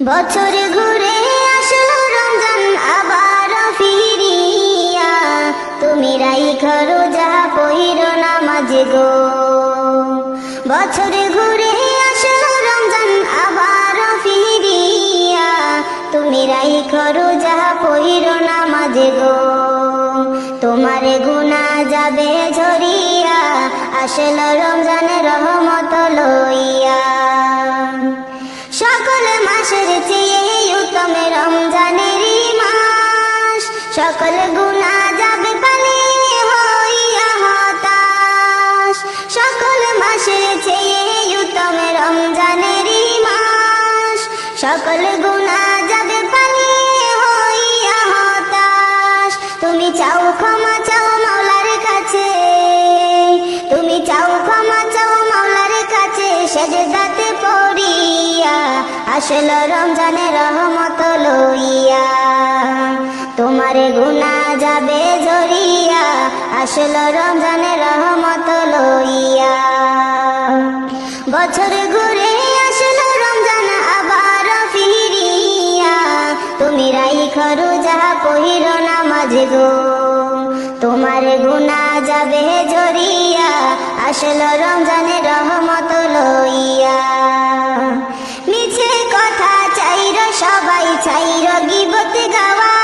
বছর ঘুরে আসলো রমজান আবার ফিরিয়া, তুমি রাইখো রোজা পইরো নামাজ গো। বছর ঘুরে আসলো রমজান আবার ফিরিয়া, তুমি রাইখো রোজা পইরো নামাজ গো। তোমার গুনাহ যাবে ঝরিয়া, আসলো রমজান রহমত লইয়া। সকল মাসের চেয়ে উত্তম রমজানেরই মাস, সকল গুনাহ যাবে পালিয়ে হইয়া হতাশ। সকল মাসের চেয়ে উত্তম রমজানেরই মাস, সকল গুনাহ যাবে পালিয়ে হইয়া হতাশ। তুমি চাও ক্ষমা চাও মাওলার কাছে, তুমি চাও ক্ষমা চাও মাওলার কাছে, সেজদাতে পড়িয়া আসলো রমজানের রহমত লইয়া। তোমার গুনাহ যাবে ঝরিয়া, আসলো রমজানের রহমত লইয়া। বছর ঘুরে আসলো রমজান আবার ফিরিয়া, তুমি রাইখো রোজা পইরো নামাজ গো। তোমার গুনাহ যাবে ঝরিয়া, আসলো রমজানের রহমত লইয়া। মিছে কথা চাইরো সবাই, চাইরো গীবত গাওয়া,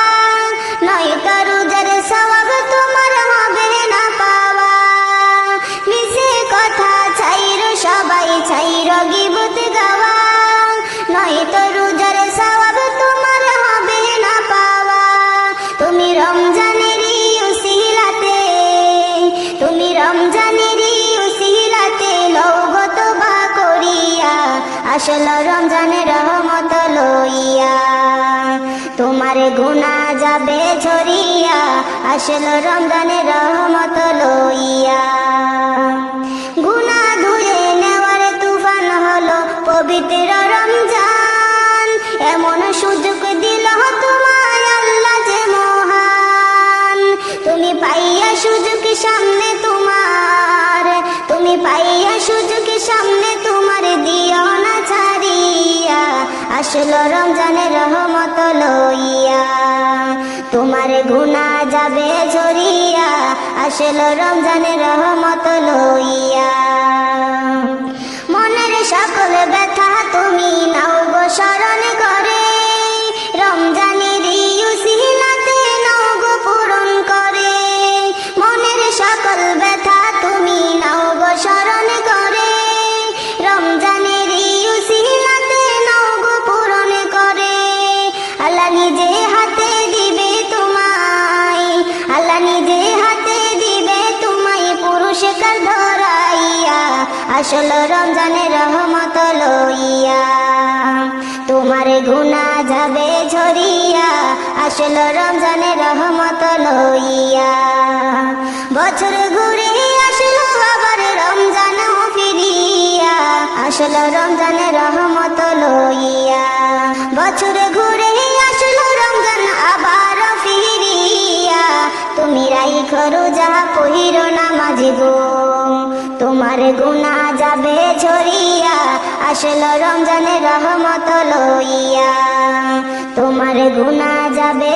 নয়তো রোজার সওয়াব তোমার হবে না পাওয়া। মিছে কথা চাইরো সবাই, চাইরো গীবত গাওয়া, নয়তো রোজার সওয়াব তোমার হবে না পাওয়া। তুমি রমজানেরই উসিলাতে, তুমি রমজানেরই উসিলাতে লওগো তওবা করিয়া, আসলো রমজানের রহমত লইয়া। তোমার গুনাহ যাবে ঝরিয়া, আসলো রমজানের রহমত লইয়া। গুনাহ ধুয়ে নেওয়ার তুফান হলো পবিত্র রমজান, এমন সুযোগ দিল তোমায় আল্লাহ যে মহান। তুমি পাইয়া সুযোগ সামনে তোমার, তুমি পাইয়া সুযোগ সামনে তোমার, দিও না ছাড়িয়া, আসলো রমজানের রহমত লইয়া। তোমার গুনাহ যাবে ঝরিয়া, আসলো রমজানের রহমত লইয়া। মনের সকল ব্যথা তুমি নাও গো স্মরণ করে, রমজানেরই উসিলাতে নাও গো পূরণ করে। মনের সকল ব্যথা তুমি নাও গো স্মরণ করে, রমজানেরই উসিলাতে নাও গো পূরণ করে। আল্লাহ নিজে হাতে দিবে তোমায়, আল্লাহ নিজে হাতে দিবে তোমায় পুরস্কার ধরাইয়া, আসলো রমজানের রহমত লইয়া। তোমার গুনাহ যাবে ঝরিয়া, আসলো রমজানের রহমত লইয়া। বছর ঘুরে আসলো আবার রমজান ফিরিয়া, আসলো রমজানের রহমত লইয়া। বছর ঘুরে আসলো রমজান আবার ফিরিয়া, তুমি রাইখো রোজা পইরো নামাজ গো। তোমার গুনাহ যাবে ঝরিয়া, আসলো রমজানের রহমত লইয়া। তোমার গুনাহ যাবে